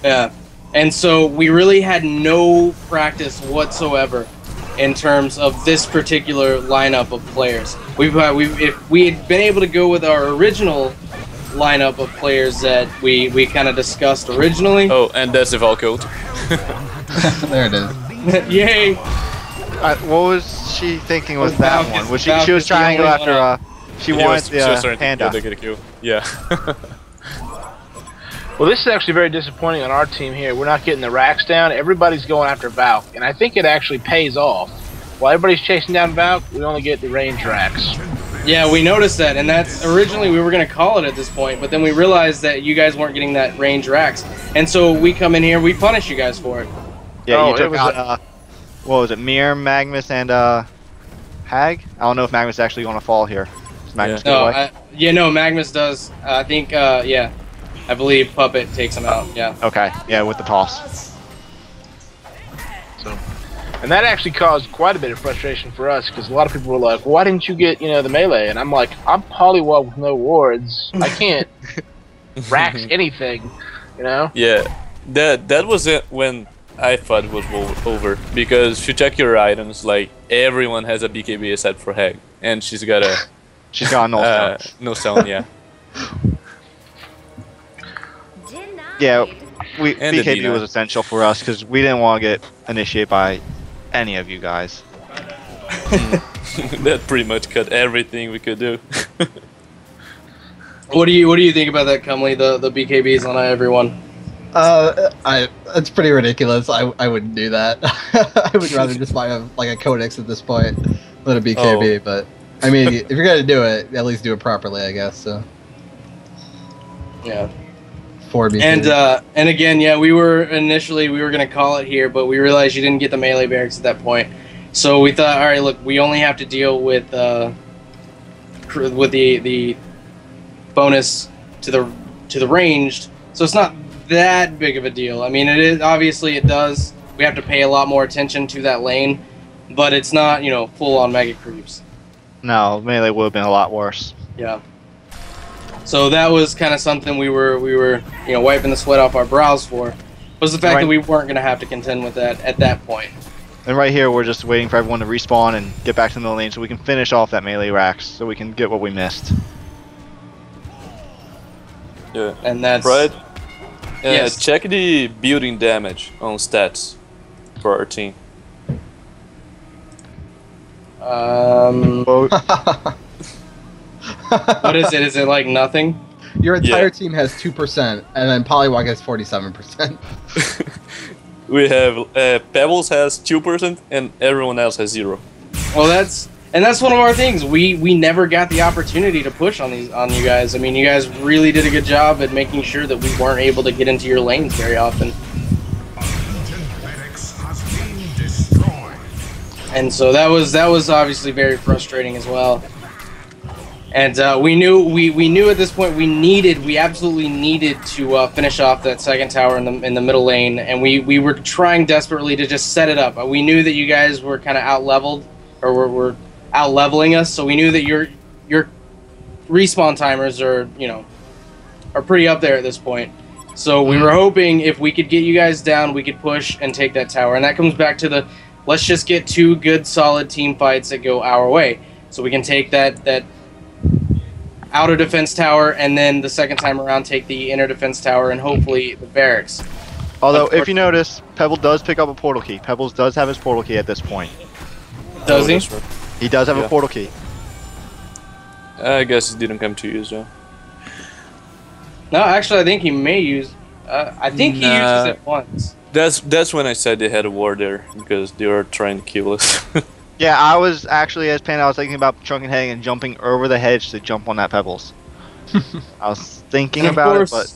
Yeah. And so we really had no practice whatsoever in terms of this particular lineup of players. If we had been able to go with our original lineup of players that we kind of discussed originally. Oh, and that's the Valcode. There it is. Yay! What was she thinking with that one? Was she was trying to go after she wanted the panda. To get a kill. Yeah. Well, this is actually very disappointing on our team here. We're not getting the racks down. Everybody's going after Valk, and I think it actually pays off. While everybody's chasing down Valk, we only get the range racks. Yeah, we noticed that, and that's originally we were going to call it at this point, but then we realized that you guys weren't getting that range racks, and so we come in here, we punish you guys for it. Yeah, you took out what was it, Mir, Magnus, and Hag? I don't know if Magnus is actually going to fall here. Does Magnus get away? No, Magnus does. I think, yeah. I believe Puppet takes him out, yeah. Okay, yeah, with the toss. So, and that actually caused quite a bit of frustration for us, because a lot of people were like, why didn't you get, the melee? And I'm like, I'm Pollywog with no wards. I can't rax anything, Yeah, that was it when I thought it was over, because if you check your items, like, everyone has a BKB set for Hag, and she's got a... She's got a no stone. No stone, yeah. Yeah, BKB was essential for us because we didn't want to get initiated by any of you guys. That pretty much cut everything we could do. What do you think about that, Cumley? The BKBs on everyone? It's pretty ridiculous. I wouldn't do that. I would rather just buy a codex at this point than a BKB. Oh. But I mean, if you're gonna do it, at least do it properly, I guess. So. Yeah. And again, yeah, we were gonna call it here, but we realized you didn't get the melee barracks at that point, so we thought, all right, look, we only have to deal with the bonus to the ranged, so it's not that big of a deal. I mean, it is obviously it does. We have to pay a lot more attention to that lane, but it's not full on mega creeps. No, melee would have been a lot worse. Yeah. So that was kind of something we were wiping the sweat off our brows for, was the fact that we weren't going to have to contend with that at that point. And right here, we're just waiting for everyone to respawn and get back to the middle lane so we can finish off that melee racks, so we can get what we missed. Yeah. And that's... Right. Yes. Check the building damage on stats for our team. What is it? Is it like nothing? Your entire team has 2%, and then Pollywog has 47%. We have Pebbles has 2%, and everyone else has 0. Well, that's one of our things. We never got the opportunity to push on you guys. I mean, you guys really did a good job at making sure that we weren't able to get into your lanes very often. And so that was obviously very frustrating as well. And we knew at this point we absolutely needed to finish off that second tower in the middle lane, and we were trying desperately to just set it up. We knew that you guys were kind of out-leveled, or were out-leveling us, so we knew that your respawn timers are pretty up there at this point. So we were hoping if we could get you guys down, we could push and take that tower, and that comes back to the let's just get 2 good solid team fights that go our way, so we can take that outer defense tower, and then the second time around take the inner defense tower and hopefully the barracks. Although, if you notice, Pebble does pick up a portal key. Pebbles does have his portal key at this point. Does he? He does have a portal key. I guess it didn't come to use, though. No, actually, I think he may use... I think he uses it once. That's when I said they had a war there, because they were trying to kill us. Yeah, I was actually, as Panda, I was thinking about chunking heading and jumping over the hedge to jump on that Pebbles. I was thinking about it, but...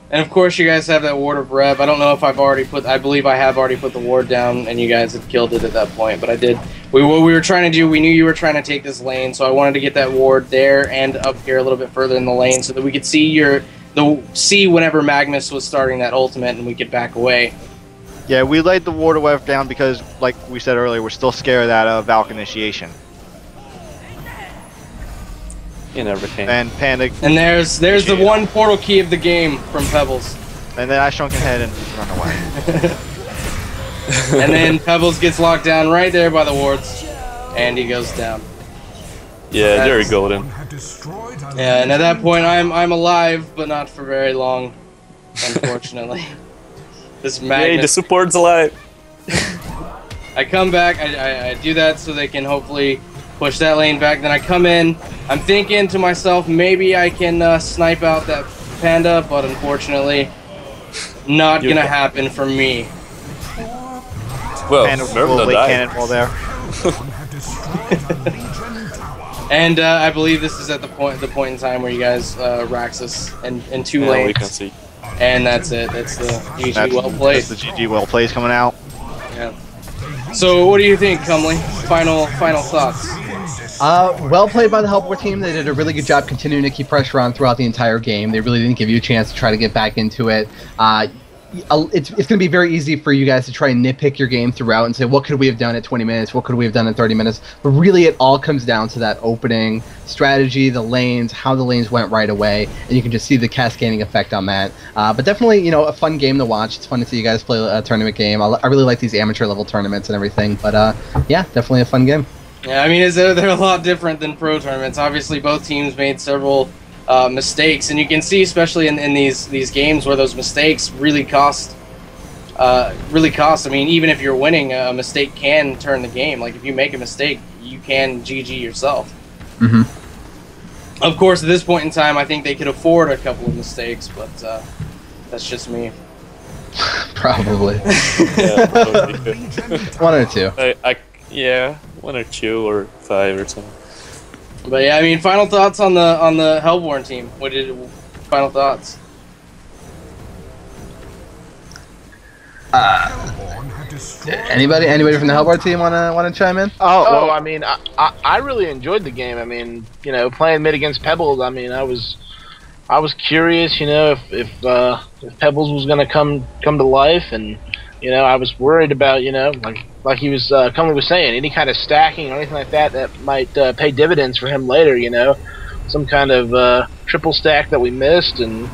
And of course, you guys have that ward of Rev. I don't know if I believe I have already put the ward down, and you guys had killed it at that point. But I did. What we were trying to do, we knew you were trying to take this lane, so I wanted to get that ward there and up here a little bit further in the lane, so that we could see whenever Magnus was starting that ultimate, and we could back away. Yeah, we laid the ward of Rev down because, like we said earlier, we're still scared of that Valk initiation. You never can. And Panda. And there's the one portal key of the game from Pebbles. And then I shrunk ahead and run away. And then Pebbles gets locked down right there by the wards, and he goes down. Yeah, there you go then. Yeah, and at that point I'm alive, but not for very long, unfortunately. This Magnus. Hey, the support's alive. I come back, I do that so they can hopefully push that lane back. Then I come in. I'm thinking to myself, maybe I can snipe out that Panda, but unfortunately, not gonna happen for me. Well, Panda will late cannonball there. And I believe this is at the point in time where you guys Raxus in 2 lanes. We can see. And that's it. That's the GG well played. That's the GG well plays coming out. Yeah. So what do you think, Cumley? Final thoughts. Well played by the Helpor team. They did a really good job continuing to keep pressure on throughout the entire game. They really didn't give you a chance to try to get back into it. It's going to be very easy for you guys to try and nitpick your game throughout and say, what could we have done at 20 minutes? What could we have done in 30 minutes? But really, it all comes down to that opening strategy, the lanes, how the lanes went right away, and you can just see the cascading effect on that. But definitely, you know, a fun game to watch. It's fun to see you guys play a tournament game. I really like these amateur level tournaments and everything. But yeah, definitely a fun game. Yeah, I mean, they're a lot different than pro tournaments. Obviously, both teams made several mistakes, and you can see, especially in these games, where those mistakes really cost. I mean, even if you're winning, a mistake can turn the game. Like, if you make a mistake, you can GG yourself. Mm-hmm. Of course, at this point in time, I think they could afford a couple of mistakes, but that's just me. Probably. Yeah, probably. 1 or 2. Yeah, 1 or 2 or 5 or something. But yeah, I mean, final thoughts on the Hellborn team. Final thoughts? Anybody from the Hellborn team wanna chime in? Well, I mean, I really enjoyed the game. I mean, you know, playing mid against Pebbles. I mean, I was curious, you know, if Pebbles was gonna come to life, and you know, I was worried about, you know, like he was Cumley was saying, any kind of stacking or anything like that might pay dividends for him later. You know, some kind of triple stack that we missed, and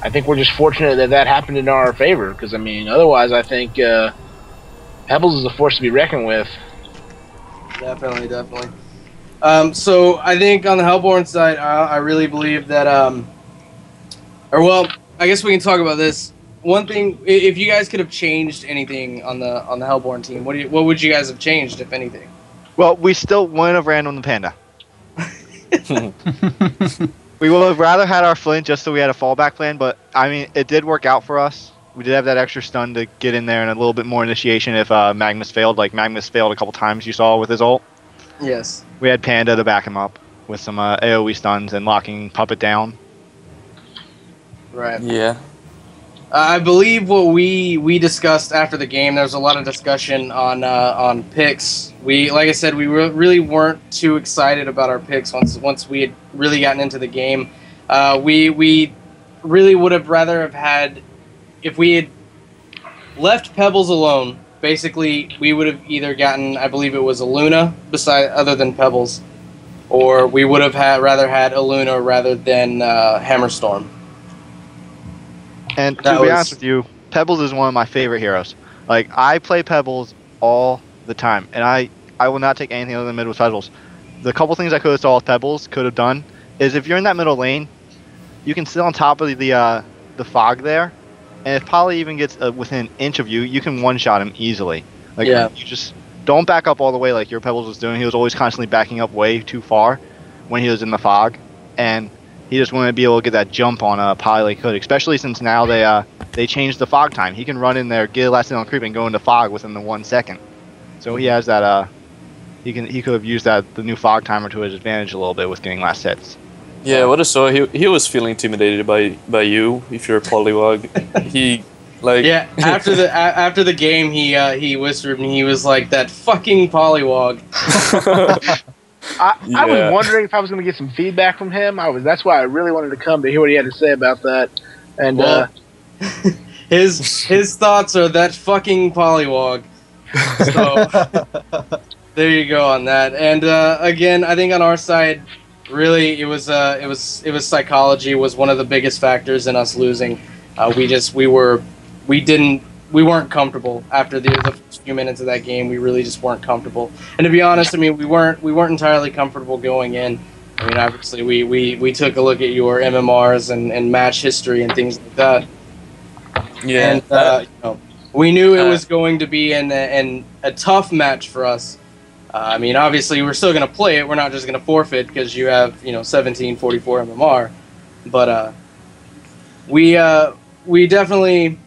I think we're just fortunate that happened in our favor, because I mean, otherwise, I think Pebbles is a force to be reckoned with. Definitely. So I think on the Hellborn side, I really believe that, I guess we can talk about this. One thing, if you guys could have changed anything on the Hellborn team, what would you guys have changed, if anything? Well, we still wouldn't have ran on the Panda. We would have rather had our Flint just so we had a fallback plan, but I mean, it did work out for us. We did have that extra stun to get in there and a little bit more initiation if Magnus failed. Like, Magnus failed a couple times, you saw, with his ult. Yes. We had Panda to back him up with some AoE stuns and locking Puppet down. Right. Yeah. I believe what we discussed after the game, there was a lot of discussion on picks. Like I said, we really weren't too excited about our picks once we had really gotten into the game. We really would have rather have had, if we had left Pebbles alone, basically we would have either gotten, I believe it was a Luna other than Pebbles, or we would have rather had a Luna rather than Hammerstorm. And to be honest with you, Pebbles is one of my favorite heroes. Like, I play Pebbles all the time, and I will not take anything other than mid with Pebbles. The couple things I could have saw with Pebbles could have done is, if you're in that middle lane, you can sit on top of the fog there, and if Polly even gets within an inch of you, you can one-shot him easily. Like, yeah. You just don't back up all the way like your Pebbles was doing. He was always constantly backing up way too far when he was in the fog, and he just wanted to be able to get that jump on Polly like he could, especially since now they changed the fog time. He can run in there, get a last hit on creep, and go into fog within the 1 second. So he has that. He could have used the new fog timer to his advantage a little bit with getting last hits. Yeah, what I saw, he was feeling intimidated by you. If you're a Pollywog, he like Yeah, after the game, he whispered me. He was like, "That fucking Pollywog." I was wondering if I was going to get some feedback from him. That's why I really wanted to come to hear what he had to say about that. And well, his thoughts are that fucking Pollywog. So there you go on that. And again, I think on our side, really, it was psychology was one of the biggest factors in us losing. We weren't comfortable after the first few minutes of that game. We really just weren't comfortable. And to be honest, I mean, we weren't entirely comfortable going in. I mean, obviously, we took a look at your MMRs and match history and things like that. Yeah. And we knew it was going to be a tough match for us. I mean, obviously, we're still going to play it. We're not just going to forfeit because you have 1744 MMR. But we definitely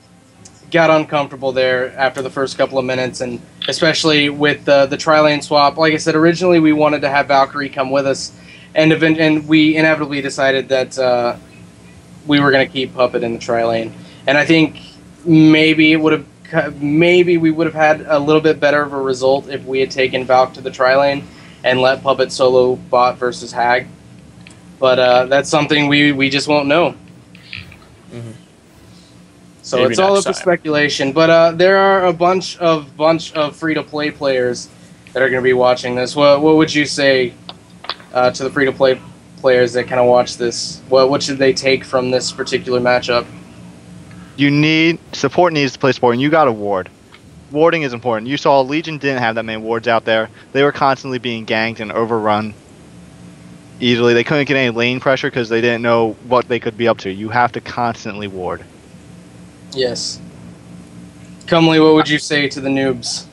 got uncomfortable there after the first couple of minutes, and especially with the tri-lane swap. Like I said, originally we wanted to have Valkyrie come with us, and we inevitably decided that we were going to keep Puppet in the tri-lane. And I think maybe we would have had a little bit better of a result if we had taken Valk to the tri-lane and let Puppet solo bot versus Hag. But that's something we just won't know. Mm-hmm. So Maybe it's all up time. to speculation. But there are a bunch of free-to-play players that are going to be watching this. What would you say to the free-to-play players that kind of watch this? What should they take from this particular matchup? Support needs to play support, and you got a ward. Warding is important. You saw Legion didn't have that many wards out there. They were constantly being ganked and overrun easily. They couldn't get any lane pressure because they didn't know what they could be up to. You have to constantly ward. Yes. Comely, what would you say to the noobs?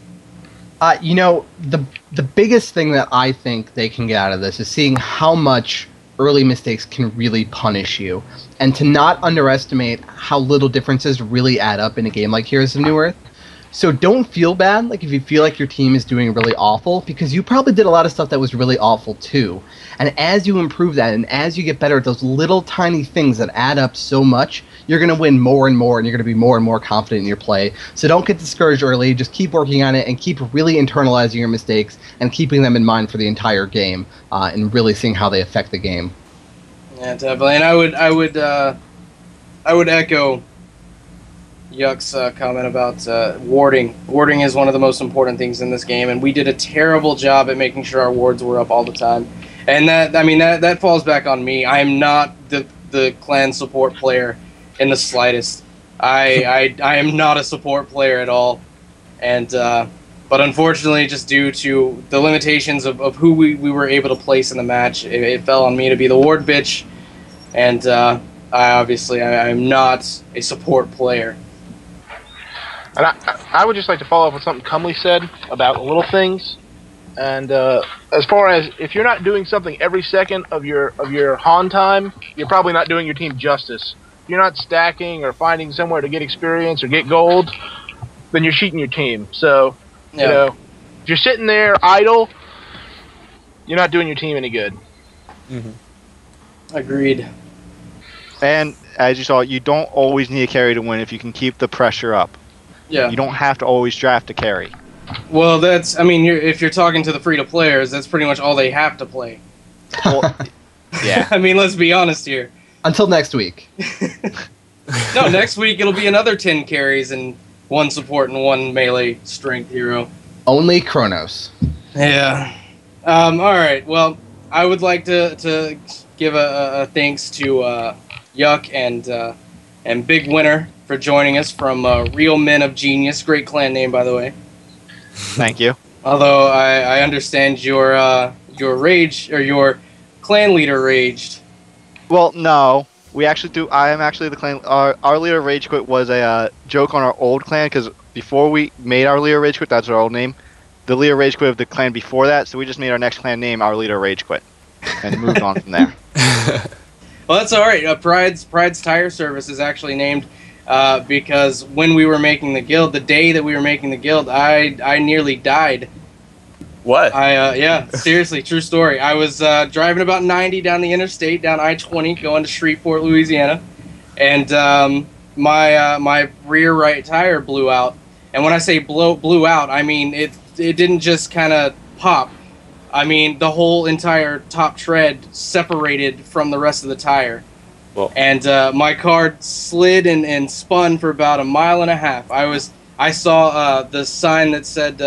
The biggest thing that I think they can get out of this is seeing how much early mistakes can really punish you, and to not underestimate how little differences really add up in a game like Heroes of Newerth. So don't feel bad if you feel like your team is doing really awful, because you probably did a lot of stuff that was really awful too. And as you improve that, and as you get better at those little tiny things that add up so much, you're going to win more and more, and you're going to be more and more confident in your play. So don't get discouraged early. Just keep working on it and keep really internalizing your mistakes and keeping them in mind for the entire game, and really seeing how they affect the game. Yeah, definitely. And I would echo Yuck's comment about warding. Warding is one of the most important things in this game, and we did a terrible job at making sure our wards were up all the time. And that falls back on me. I am not the clan support player in the slightest. I am not a support player at all, and but unfortunately, just due to the limitations of who we were able to place in the match, it fell on me to be the ward bitch, and I'm not a support player. And I would just like to follow up with something Cumley said about the little things. And as far as if you're not doing something every second of your HoN time, you're probably not doing your team justice. If you're not stacking or finding somewhere to get experience or get gold, then you're cheating your team. So, if you're sitting there idle, you're not doing your team any good. Mm-hmm. Agreed. And as you saw, you don't always need a carry to win if you can keep the pressure up. Yeah. You don't have to always draft a carry. Well, if you're talking to the free-to-players, that's pretty much all they have to play. Well, yeah. I mean, let's be honest here. Until next week. No, next week it'll be another 10 carries and 1 support and 1 melee strength hero. Only Kronos. Yeah. All right. Well, I would like to give a thanks to Yuck and Big Winner for joining us from Real Men of Genius. Great clan name, by the way. Thank you. Although I understand your rage, or your clan leader raged. Well, no. We actually do. I am actually the clan. Our leader rage quit was a joke on our old clan, because before we made our leader rage quit, that's our old name. The leader rage quit of the clan before that, so we just made our next clan name our leader rage quit, and moved on from there. Well, that's all right. Pride's Tire Service is actually named because when we were making the guild, the day that we were making the guild, I nearly died What? Yeah, seriously, true story. I was driving about 90 down the interstate, down I-20, going to Shreveport, Louisiana, and my rear right tire blew out. And when I say blew out, I mean it didn't just kind of pop. I mean the whole entire top tread separated from the rest of the tire. Well. And my car slid and spun for about 1.5 miles. I saw the sign that said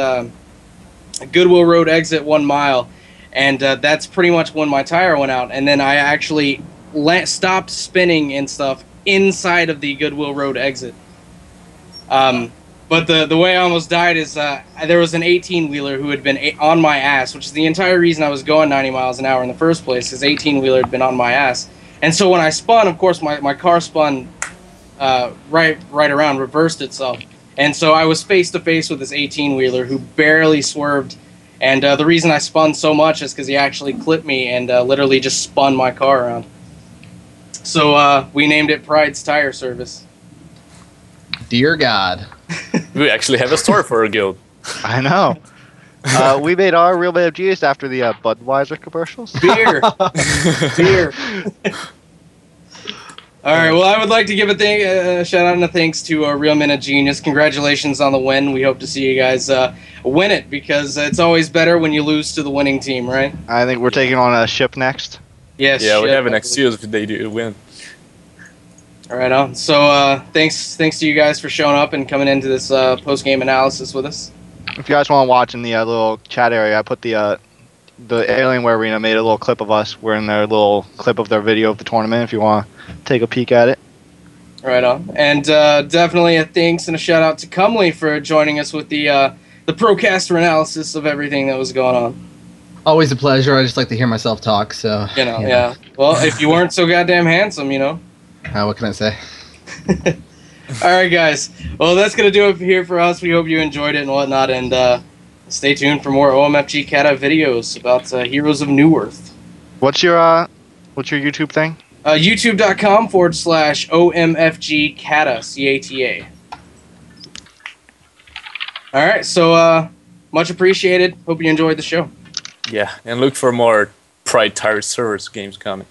Goodwill Road exit 1 mile, and that's pretty much when my tire went out. And then I actually stopped spinning and stuff inside of the Goodwill Road exit. But the way I almost died is there was an 18-wheeler who had been on my ass, which is the entire reason I was going 90 miles an hour in the first place, because 18-wheeler had been on my ass. And so when I spun, of course, my car spun right around, reversed itself. And so I was face-to-face with this 18-wheeler who barely swerved. And the reason I spun so much is because he actually clipped me and literally just spun my car around. So we named it Pride's Tire Service. Dear God. We actually have a store for a guild. I know. We made our real bit of genius after the Budweiser commercials. Beer. Beer. All right, well, I would like to give a shout out and a thanks to Real Men of Genius. Congratulations on the win. We hope to see you guys win it, because it's always better when you lose to the winning team, right? I think we're taking on a ship next. Yes. Yeah, we have an excuse if they do win. All right, on. So thanks to you guys for showing up and coming into this post-game analysis with us. If you guys want to watch in the little chat area, I put the Alienware Arena made a little clip of us. We're in their little clip of their video of the tournament if you want to take a peek at it. Right on. And definitely a thanks and a shout out to Cumley for joining us with the Procaster analysis of everything that was going on. Always a pleasure. I just like to hear myself talk, so... Yeah. Well, if you weren't so goddamn handsome, you know. What can I say? All right, guys. Well, that's going to do it here for us. We hope you enjoyed it and whatnot, and stay tuned for more OMGPedoBear videos about Heroes of Newerth. What's your YouTube thing? YouTube.com/OMFGCata, C-A-T-A. All right, so much appreciated. Hope you enjoyed the show. Yeah, and look for more Pride Tire Service games coming.